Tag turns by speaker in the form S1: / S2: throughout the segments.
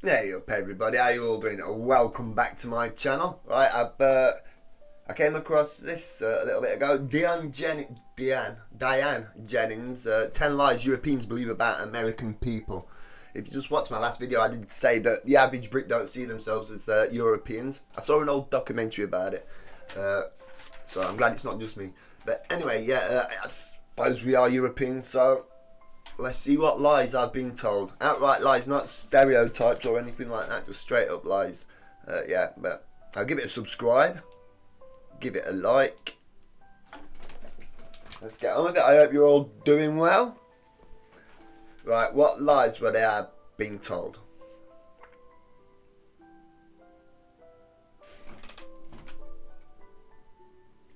S1: Hey up everybody, how you all doing? Welcome back to my channel. Right, I came across this a little bit ago. Diane Jennings, 10 lies Europeans believe about American people. If you just watched my last video, I did say that the average Brit don't see themselves as Europeans. I saw an old documentary about it, so I'm glad it's not just me. But anyway, yeah, I suppose we are Europeans, so let's see what lies I've been told. Outright lies, not stereotypes or anything like that, just straight up lies. Yeah, but I'll give it a subscribe, give it a like. Let's get on with it. I hope you're all doing well. Right, what lies were they have been told?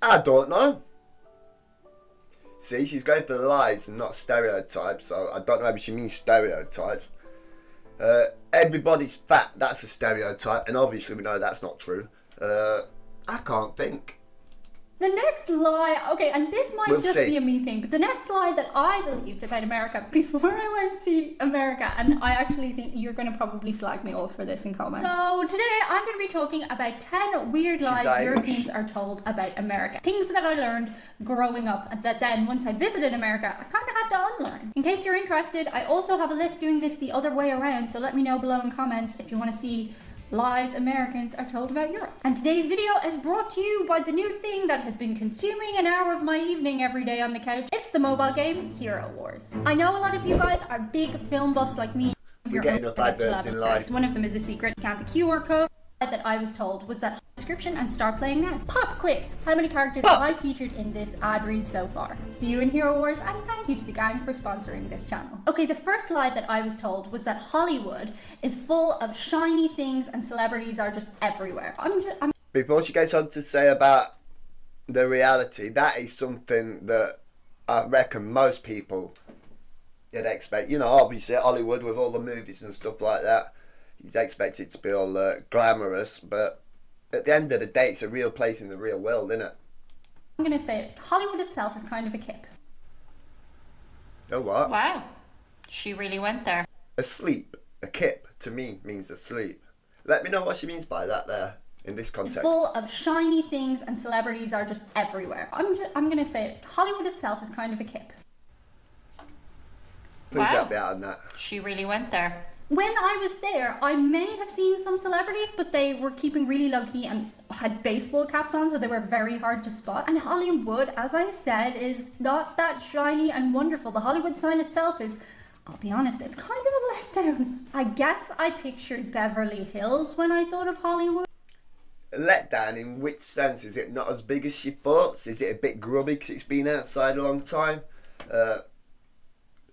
S1: I don't know. See, she's going for the lies and not stereotypes, so I don't know if she means stereotypes. Everybody's fat, that's a stereotype, and obviously we know that's not true. I can't think.
S2: The next lie, okay, and this might be a me thing, but the next lie that I believed about America before I went to America, and I actually think you're going to probably slag me off for this in comments. So today I'm going to be talking about 10 weird lies Europeans are told about America. Things that I learned growing up, and that then once I visited America, I kind of had to unlearn. In case you're interested, I also have a list doing this the other way around, so let me know below in comments if you want to see lies Americans are told about Europe. And today's video is brought to you by the new thing that has been consuming an hour of my evening every day on the couch. It's the mobile game Hero Wars. I know a lot of you guys are big film buffs like me.
S1: We're getting enough adverts in life.
S2: One of them is a secret. Scan the QR code. That I was told was that description and start playing now. Pop quiz. How many characters have I featured in this ad read so far? See you in Hero Wars, and thank you to the gang for sponsoring this channel. Okay, the first lie that I was told was that Hollywood is full of shiny things and celebrities are just everywhere.
S1: Before she gets on to say about the reality, that is something that I reckon most people would expect. You know, obviously Hollywood with all the movies and stuff like that, you'd expect it to be all glamorous, but at the end of the day, it's a real place in the real world, isn't it?
S2: I'm going to say it. Hollywood itself is kind of a kip.
S1: Oh, what?
S2: Wow. She really went there.
S1: Asleep. A kip, to me, means asleep. Let me know what she means by that there, in this context.
S2: Full of shiny things and celebrities are just everywhere. I'm going to say it. Hollywood itself is kind of a kip.
S1: Please help me out on that.
S2: She really went there. When I was there, I may have seen some celebrities, but they were keeping really low-key and had baseball caps on, so they were very hard to spot. And Hollywood, as I said, is not that shiny and wonderful. The Hollywood sign itself is, I'll be honest, it's kind of a letdown. I guess I pictured Beverly Hills when I thought of Hollywood.
S1: A letdown in which sense? Is it not as big as she thought? Is it a bit grubby because it's been outside a long time?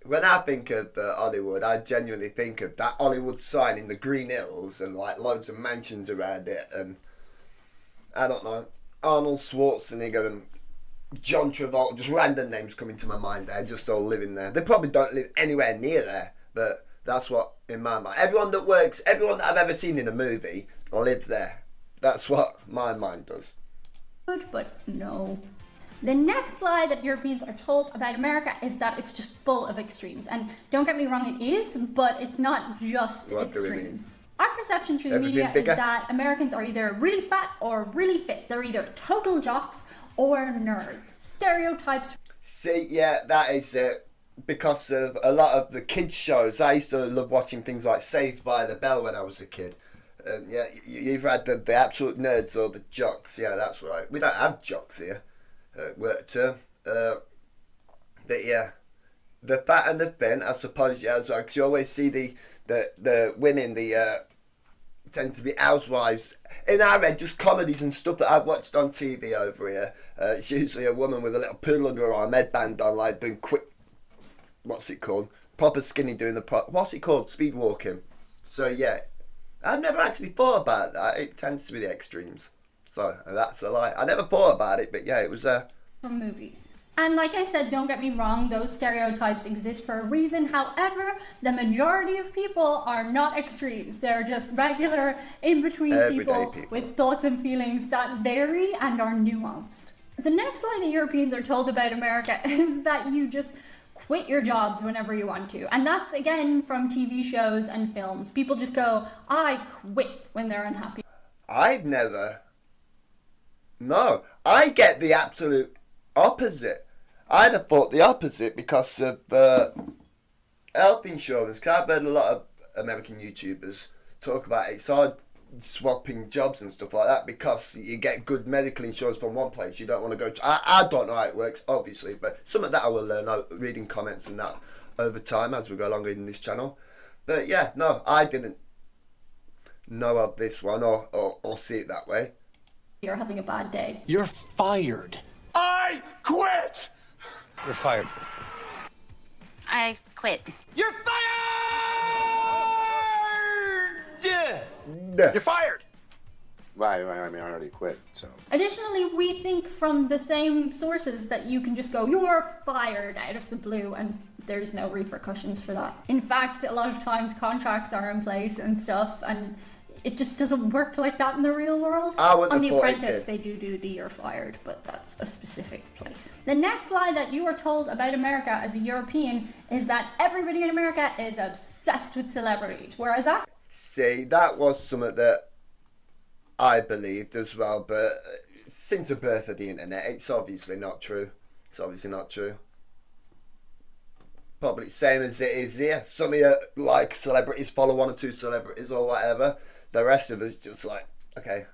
S1: When I think of Hollywood, I genuinely think of that Hollywood sign in the Green Hills and like loads of mansions around it, and I don't know, Arnold Schwarzenegger and John Travolta, just random names coming to my mind. They're just all living there. They probably don't live anywhere near there, but that's what in my mind. Everyone that I've ever seen in a movie lives there. That's what my mind does.
S2: But no. The next lie that Europeans are told about America is that it's just full of extremes. And don't get me wrong, it is, but it's not just extremes. Our perception through the media is that Americans are either really fat or really fit. They're either total jocks or nerds. Stereotypes.
S1: See, yeah, that is it. Because of a lot of the kids' shows, I used to love watching things like Saved by the Bell when I was a kid. Yeah, you've had the absolute nerds or the jocks. Yeah, that's right. We don't have jocks here. Work term, but yeah, the fat and the thin, I suppose, yeah, as well, because you always see the women, tend to be housewives. In our head, just comedies and stuff that I've watched on TV over here, it's usually a woman with a little poodle under her arm, headband on, like doing quick, what's it called, proper skinny doing what's it called, speed walking. So yeah, I've never actually thought about that. It tends to be the extremes. So that's a lie. I never thought about it, but yeah, it was
S2: from movies. And like I said, don't get me wrong, those stereotypes exist for a reason. However, the majority of people are not extremes. They're just regular, in-between people with thoughts and feelings that vary and are nuanced. The next lie that Europeans are told about America is that you just quit your jobs whenever you want to. And that's, again, from TV shows and films. People just go, I quit when they're unhappy.
S1: I've never... No, I get the absolute opposite. I'd have thought the opposite because of health insurance. Because I've heard a lot of American YouTubers talk about it. It's hard swapping jobs and stuff like that because you get good medical insurance from one place. You don't want to go to... I don't know how it works, obviously, but some of that I will learn reading comments and that over time as we go along in this channel. But yeah, no, I didn't know of this one or see it that way.
S2: You're having a bad day.
S3: You're fired.
S4: I quit!
S3: You're fired.
S5: I quit.
S3: You're fired!
S4: You're fired!
S6: Right, I mean, I already quit, so...
S2: Additionally, we think from the same sources that you can just go, you're fired out of the blue, and there's no repercussions for that. In fact, a lot of times contracts are in place and stuff, and it just doesn't work like that in the real world.
S1: I wouldn't
S2: On
S1: have
S2: The
S1: thought it
S2: Apprentice,
S1: did.
S2: they do the you're fired, but that's a specific place. The next lie that you are told about America as a European is that everybody in America is obsessed with celebrities, whereas
S1: See, that was something that I believed as well, but since the birth of the internet, it's obviously not true. It's obviously not true. Probably same as it is here. Some of you like celebrities, follow one or two celebrities or whatever. The rest of us just like, okay.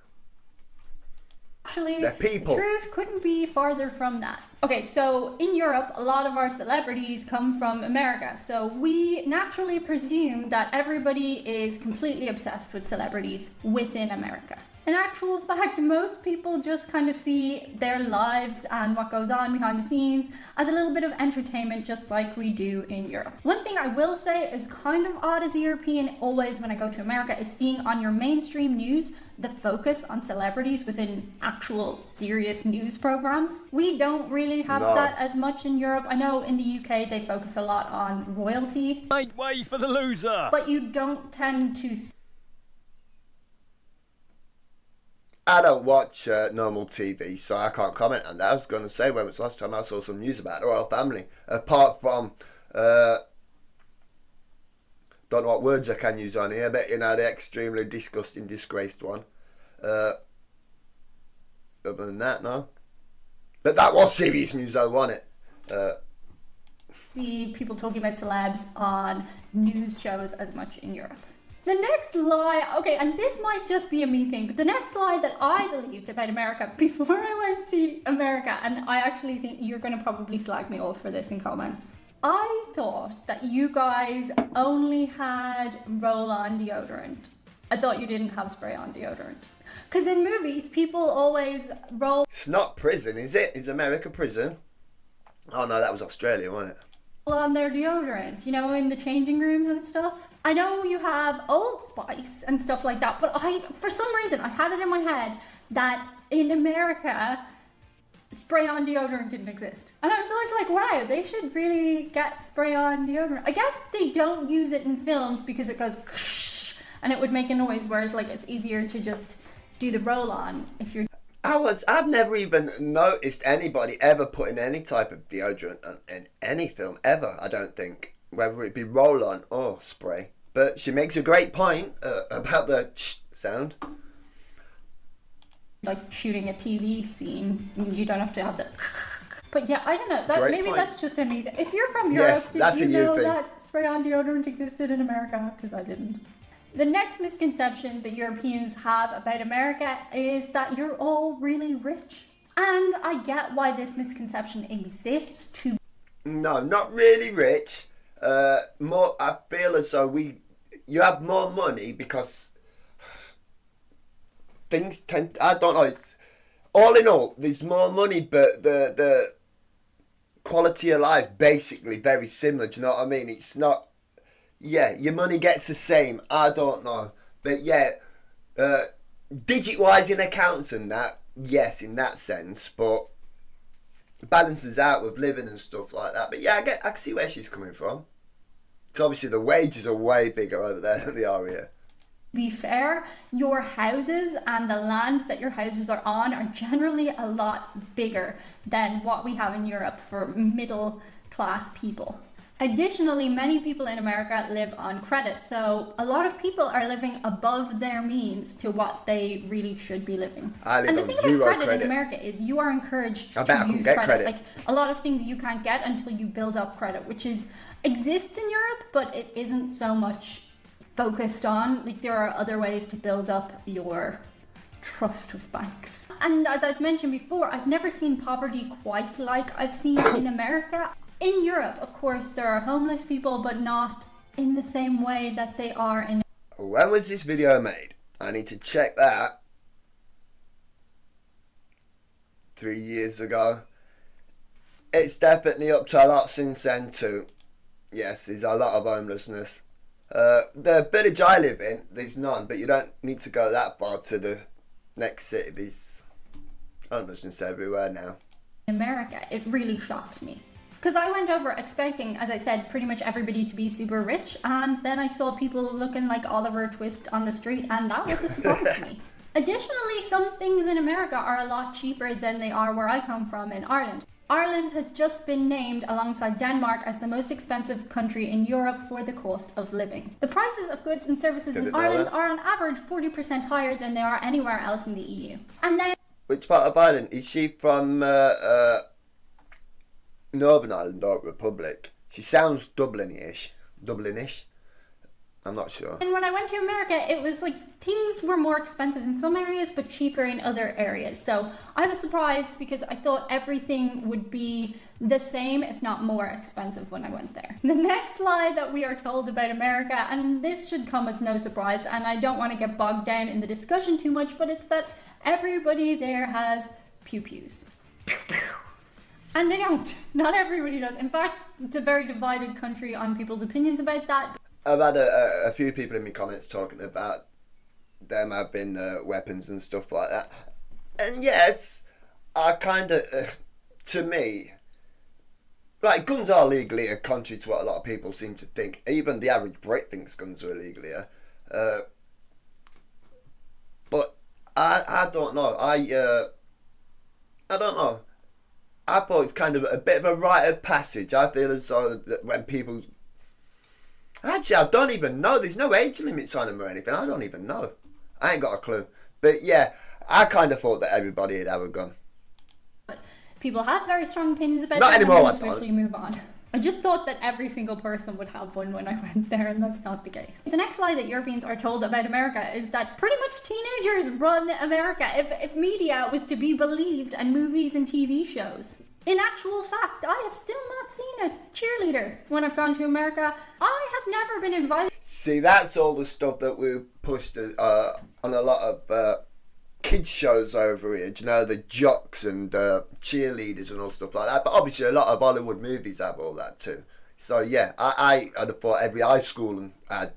S2: Actually,
S1: they're people.
S2: The truth couldn't be farther from that. Okay, so in Europe, a lot of our celebrities come from America. So we naturally presume that everybody is completely obsessed with celebrities within America. In actual fact, most people just kind of see their lives and what goes on behind the scenes as a little bit of entertainment, just like we do in Europe. One thing I will say is kind of odd as a European, always when I go to America, is seeing on your mainstream news the focus on celebrities within actual serious news programs. We don't really have that as much in Europe. I know in the UK they focus a lot on royalty.
S3: Make way for the loser!
S2: But you don't tend to...
S1: I don't watch normal TV, so I can't comment on that. I was going to say, when was the last time I saw some news about the royal family? Apart from, don't know what words I can use on here, but, you know, the extremely disgusting, disgraced one. Other than that, no. But that was serious news, though, wasn't it?
S2: See people talking about celebs on news shows as much in Europe. The next lie, okay, and this might just be a me thing, but the next lie that I believed about America before I went to America, and I actually think you're going to probably slag me off for this in comments. I thought that you guys only had roll-on deodorant. I thought you didn't have spray-on deodorant. Because in movies, people always roll...
S1: It's not prison, is it? Is America prison? Oh no, that was Australia, wasn't it?
S2: On their deodorant, you know, in the changing rooms and stuff. I know you have Old Spice and stuff like that, but for some reason, I had it in my head that in America, spray-on deodorant didn't exist. And I was always like, wow, they should really get spray-on deodorant. I guess they don't use it in films because it goes and it would make a noise, whereas like it's easier to just do the roll-on if you're...
S1: I've never even noticed anybody ever putting any type of deodorant in any film ever, I don't think. Whether it be roll-on or spray. But she makes a great point about the sound.
S2: Like shooting a TV scene, you don't have to have the... But yeah, I don't know. Maybe
S1: point.
S2: That's just a me. If you're from Europe,
S1: Yes, that's
S2: did
S1: a
S2: you
S1: you
S2: know
S1: thing.
S2: that spray-on deodorant existed in America? Because I didn't. The next misconception that Europeans have about America is that you're all really rich. And I get why this misconception exists to...
S1: No, not really rich. More, I feel as though you have more money because things tend... I don't know. It's, all in all, there's more money, but the quality of life basically very similar. Do you know what I mean? It's not... Yeah, your money gets the same. I don't know. But yeah, digit-wise in accounts and that, yes, in that sense. But balances out with living and stuff like that. But yeah, I can see where she's coming from. Because obviously the wages are way bigger over there than they are here.
S2: To be fair, your houses and the land that your houses are on are generally a lot bigger than what we have in Europe for middle class people. Additionally, many people in America live on credit, so a lot of people are living above their means to what they really should be living.
S1: I live
S2: and the
S1: on
S2: thing
S1: zero
S2: about credit
S1: credit
S2: in America is you are encouraged
S1: I bet I
S2: to
S1: can
S2: use
S1: get
S2: credit.
S1: credit.
S2: Like a lot of things you can't get until you build up credit, which exists in Europe, but it isn't so much focused on. Like there are other ways to build up your trust with banks. And as I've mentioned before, I've never seen poverty quite like I've seen in America. In Europe, of course, there are homeless people, but not in the same way that they are in...
S1: When was this video made? I need to check that. 3 years ago. It's definitely up to a lot since then too. Yes, there's a lot of homelessness. The village I live in, there's none, but you don't need to go that far to the next city. There's homelessness everywhere now.
S2: In America, it really shocked me. Because I went over expecting, as I said, pretty much everybody to be super rich, and then I saw people looking like Oliver Twist on the street, and that was a surprise to me. Additionally, some things in America are a lot cheaper than they are where I come from in Ireland. Ireland has just been named alongside Denmark as the most expensive country in Europe for the cost of living. The prices of goods and services in Ireland are on average 40% higher than they are anywhere else in the EU. And then...
S1: Which part of Ireland? Is she from Northern Ireland or Republic? She sounds Dublin-ish. I'm not sure.
S2: And when I went to America, it was like things were more expensive in some areas, but cheaper in other areas. So I was surprised because I thought everything would be the same, if not more expensive when I went there. The next lie that we are told about America, and this should come as no surprise, and I don't want to get bogged down in the discussion too much, but it's that everybody there has pew-pews. And they don't. Not everybody does. In fact, it's a very divided country on people's opinions about that.
S1: I've had a few people in my comments talking about them having weapons and stuff like that. And yes, I kind of, to me, like guns are legal here, contrary to what a lot of people seem to think. Even the average Brit thinks guns are illegal here. But I don't know. I don't know. I thought it's kind of a bit of a rite of passage. I feel as though that when people... Actually, I don't even know. There's no age limits on them or anything. I don't even know. I ain't got a clue. But yeah, I kind of thought that everybody would have a gun.
S2: But people have very strong opinions about
S1: Not
S2: that.
S1: anymore,
S2: and
S1: I
S2: then swiftly move on. I just thought that every single person would have one when I went there, and that's not the case. The next lie that Europeans are told about America is that pretty much teenagers run America. If media was to be believed and movies and TV shows. In actual fact, I have still not seen a cheerleader when I've gone to America. I have never been invited.
S1: See, that's all the stuff that we pushed on a lot of kids shows over here. Do you know, the jocks and cheerleaders and all stuff like that. But obviously a lot of Hollywood movies have all that too. So yeah, I'd have thought every high school had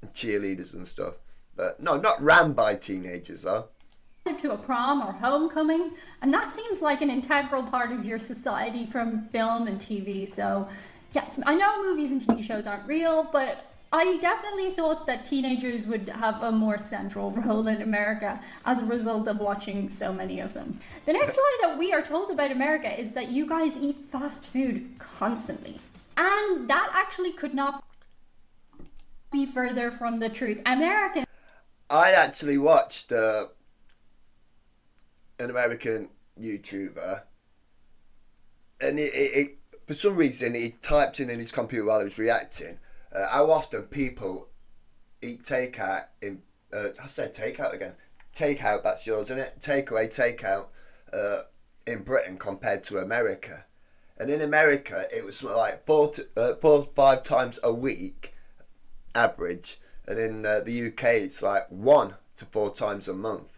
S1: cheerleaders and stuff. But no, not ran by teenagers though.
S2: To a prom or homecoming, and that seems like an integral part of your society from film and TV. So yeah, I know movies and TV shows aren't real, but I definitely thought that teenagers would have a more central role in America as a result of watching so many of them. The next lie that we are told about America is that you guys eat fast food constantly, and that actually could not be further from the truth. Americans...
S1: I actually watched an American YouTuber, and it for some reason he typed in his computer while he was reacting how often people eat takeout in I said takeout again. Takeout, that's yours, isn't it? Takeaway, takeout in Britain compared to America. And in America it was like 4 to 5 times a week average, and in the UK it's like 1 to 4 times a month.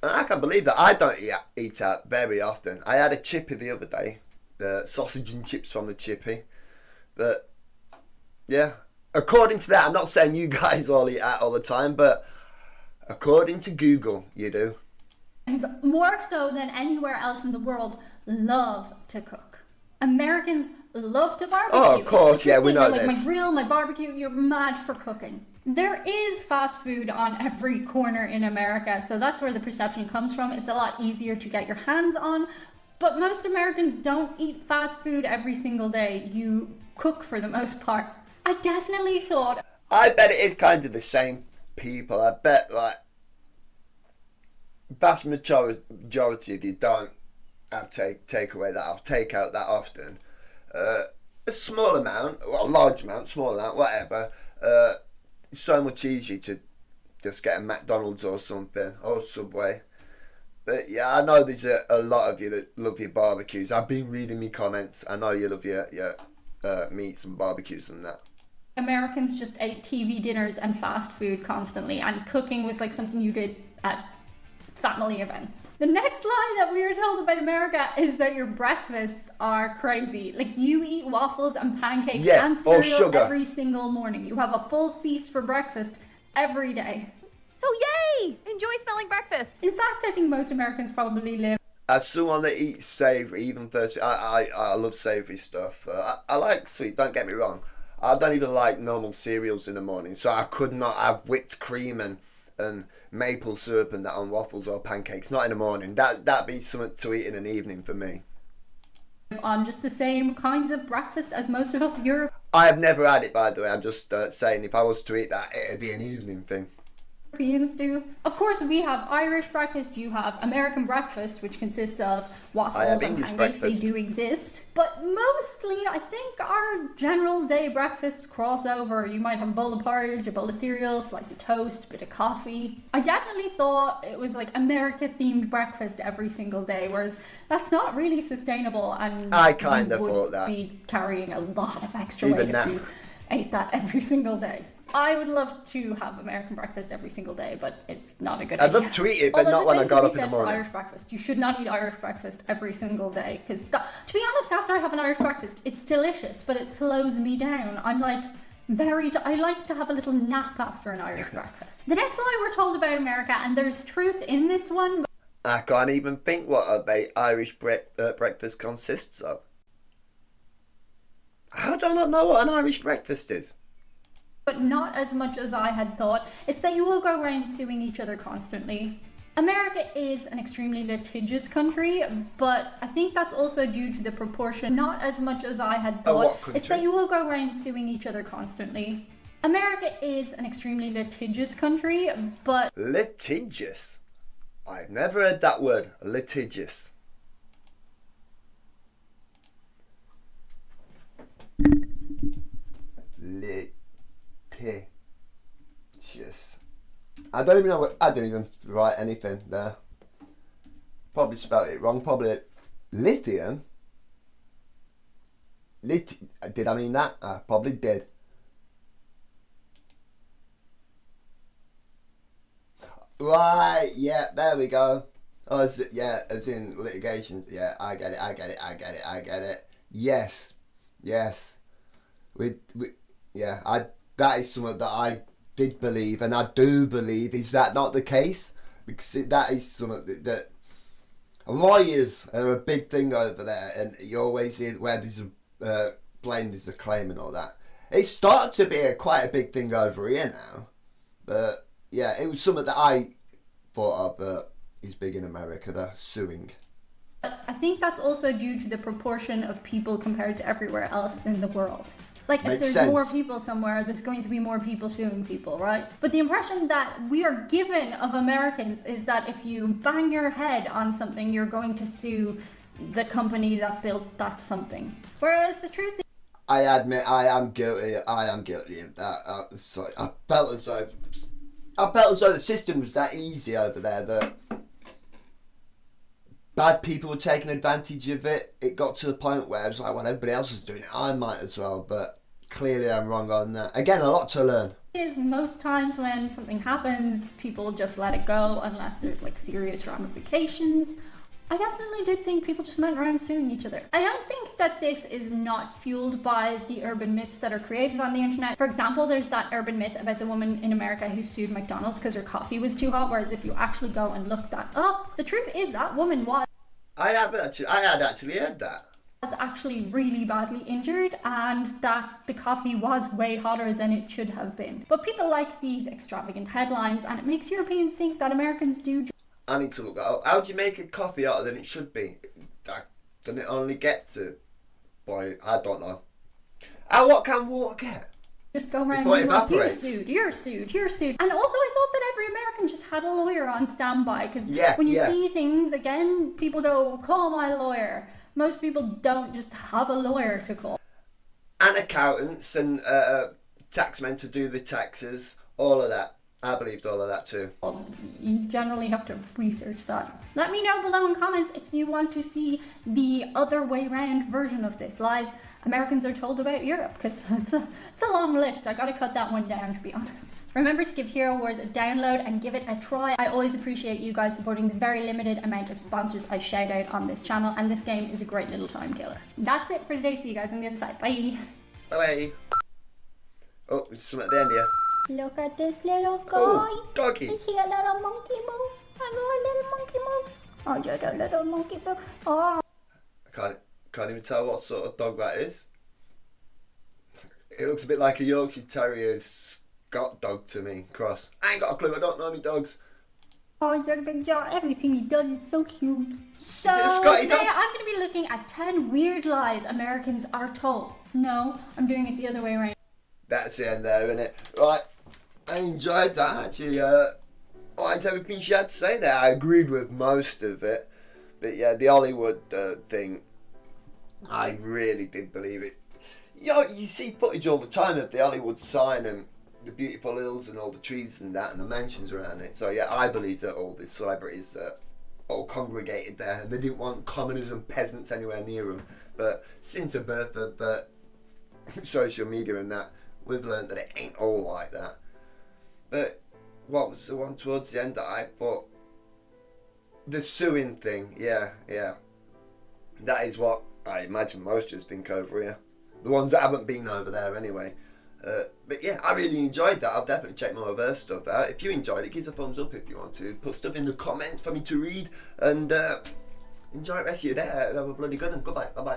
S1: And I can't believe that I don't eat out very often. I had a chippy the other day, the sausage and chips from the chippy. But yeah, according to that, I'm not saying you guys all eat out all the time, but according to Google, you do.
S2: More so than anywhere else in the world, love to cook. Americans love to barbecue.
S1: Oh, of course, yeah, we know
S2: like
S1: this.
S2: My grill, my barbecue, you're mad for cooking. There is fast food on every corner in America, so that's where the perception comes from. It's a lot easier to get your hands on, But most Americans don't eat fast food every single day. You cook for the most part. I definitely thought...
S1: I bet it is kind of the same people. I bet, like, vast majority of you don't have takeaway that, or take out that often. A small amount, well, a large amount, small amount, whatever. It's so much easier to just get a McDonald's or something, or Subway. But yeah, I know there's a lot of you that love your barbecues. I've been reading me comments. I know you love your meats and barbecues and that.
S2: Americans just ate TV dinners and fast food constantly, and cooking was like something you did at family events. The next lie that we were told about America is that your breakfasts are crazy. Like, you eat waffles and pancakes and cereal every single morning. You have a full feast for breakfast every day.
S7: So yay! Enjoy smelling breakfast.
S2: In fact, I think most Americans probably live...
S1: As someone that eats savoury, even first, I love savoury stuff. I like sweet, don't get me wrong. I don't even like normal cereals in the morning, so I could not have whipped cream and maple syrup and that on waffles or pancakes. Not in the morning. That'd be something to eat in an evening for me.
S2: On just the same kinds of breakfast as most of us Europeans
S1: I have never had it, by the way. I'm just saying, if I was to eat that, it'd be an evening thing.
S2: do. Of course, we have Irish breakfast, you have American breakfast, which consists of waffles and
S1: English
S2: pancakes.
S1: breakfast.
S2: They do exist. But mostly, I think our general day breakfasts cross over. You might have a bowl of porridge, a bowl of cereal, slice of toast, bit of coffee. I definitely thought it was like America-themed breakfast every single day, whereas that's not really sustainable, and
S1: I kind
S2: you
S1: of
S2: would
S1: thought that.
S2: be carrying a lot of extra
S1: Even
S2: weight
S1: now.
S2: if you ate that every single day. I would love to have American breakfast every single day, but it's not a good idea.
S1: I'd love to eat it, but
S2: Although
S1: not when I
S2: same
S1: got
S2: can
S1: up
S2: be
S1: in the
S2: said for
S1: morning.
S2: Irish breakfast. You should not eat Irish breakfast every single day, because to be honest, after I have an Irish breakfast, it's delicious, but it slows me down. I'm like I like to have a little nap after an Irish breakfast. The next lie we're told about America, and there's truth in this one.
S1: I can't even think what a Irish breakfast consists of. How do I not know what an Irish breakfast is?
S2: But not as much as I had thought. It's that you all go around suing each other constantly. America is an extremely litigious country, but I think that's also due to the proportion, not as much as I had thought.
S1: What country?
S2: It's that you all go around suing each other constantly. America is an extremely litigious country, but...
S1: Litigious? I've never heard that word, litigious. Litigious. I don't even know I didn't even write anything there. Probably spelled it wrong. Probably lithium. Did I mean that? I probably did. Right, yeah, there we go. Oh, as in litigations. Yeah, I get it. Yes. That is something that I did believe, and I do believe. Is that not the case? Because that is something that lawyers are a big thing over there, and you always hear where there's a blame, there's a claim, and all that. It's started to be quite a big thing over here now, but yeah, it was something that I thought of, but is big in America, the suing.
S2: I think that's also due to the proportion of people compared to everywhere else in the world. Like, if there's more people somewhere, there's going to be more people suing people, right? But the impression that we are given of Americans is that if you bang your head on something, you're going to sue the company that built that something. Whereas the truth is...
S1: I admit I am guilty of that. Sorry, I felt as though the system was that easy over there that bad people were taking advantage of it. It got to the point where it was like, well, everybody else is doing it, I might as well. But clearly I'm wrong on that. Again, a lot to learn.
S2: Is most times when something happens, people just let it go unless there's like serious ramifications. I definitely did think people just went around suing each other. I don't think that this is not fueled by the urban myths that are created on the internet. For example, there's that urban myth about the woman in America who sued McDonald's because her coffee was too hot, whereas if you actually go and look that up, the truth is that woman
S1: I had actually heard that.
S2: was actually really badly injured, and that the coffee was way hotter than it should have been. But people like these extravagant headlines, and it makes Europeans think that Americans do...
S1: I need to look that up. How do you make a coffee hotter than it should be? Doesn't it only get to, boy, I don't know. And what can water get?
S2: Just go around
S1: Before it
S2: being like, you're
S1: evaporates.
S2: sued, you're sued, you're sued. And also I thought that every American just had a lawyer on standby, because
S1: Yeah,
S2: when you
S1: yeah.
S2: see things, again, people go, call my lawyer. Most people don't just have a lawyer to call.
S1: And accountants and taxmen to do the taxes, all of that. I believed all of that too.
S2: You generally have to research that. Let me know below in comments if you want to see the other way round version of this. Lies Americans are told about Europe, because it's a long list. I gotta cut that one down, to be honest. Remember to give Hero Wars a download and give it a try. I always appreciate you guys supporting the very limited amount of sponsors I shout out on this channel, and this game is a great little time killer. That's it for today. See you guys on the other side. Bye.
S1: Bye. Oh, there's something at the end here.
S2: Look at this little guy.
S1: Oh, doggy.
S2: Is he a little monkey move? I got a little monkey move. Oh, just a little monkey move. Oh.
S1: I can't even tell what sort of dog that is. It looks a bit like a Yorkshire Terrier Scott dog to me. Cross. I ain't got a clue. I don't know any dogs.
S2: Oh, he's got a big jaw. Everything he does is so cute. So
S1: Is it a Scotty
S2: today
S1: dog?
S2: I'm going to be looking at 10 weird lies Americans are told. No, I'm doing it the other way around.
S1: That's the end there, isn't it? Right. I enjoyed that actually. I liked everything she had to say there. I agreed with most of it. But yeah, the Hollywood thing, I really did believe it. You know, you see footage all the time of the Hollywood sign and the beautiful hills and all the trees and that and the mansions around it. So yeah, I believe that all the celebrities all congregated there and they didn't want commoners and peasants anywhere near them. But since the birth of social media and that, we've learned that it ain't all like that. But what was the one towards the end that I thought? The suing thing, yeah. That is what I imagine most just think over here. The ones that haven't been over there anyway. But yeah, I really enjoyed that. I'll definitely check more of her stuff out. If you enjoyed it, give us a thumbs up if you want to. Put stuff in the comments for me to read. And enjoy the rest of your day. Have a bloody good one. Goodbye. Bye-bye.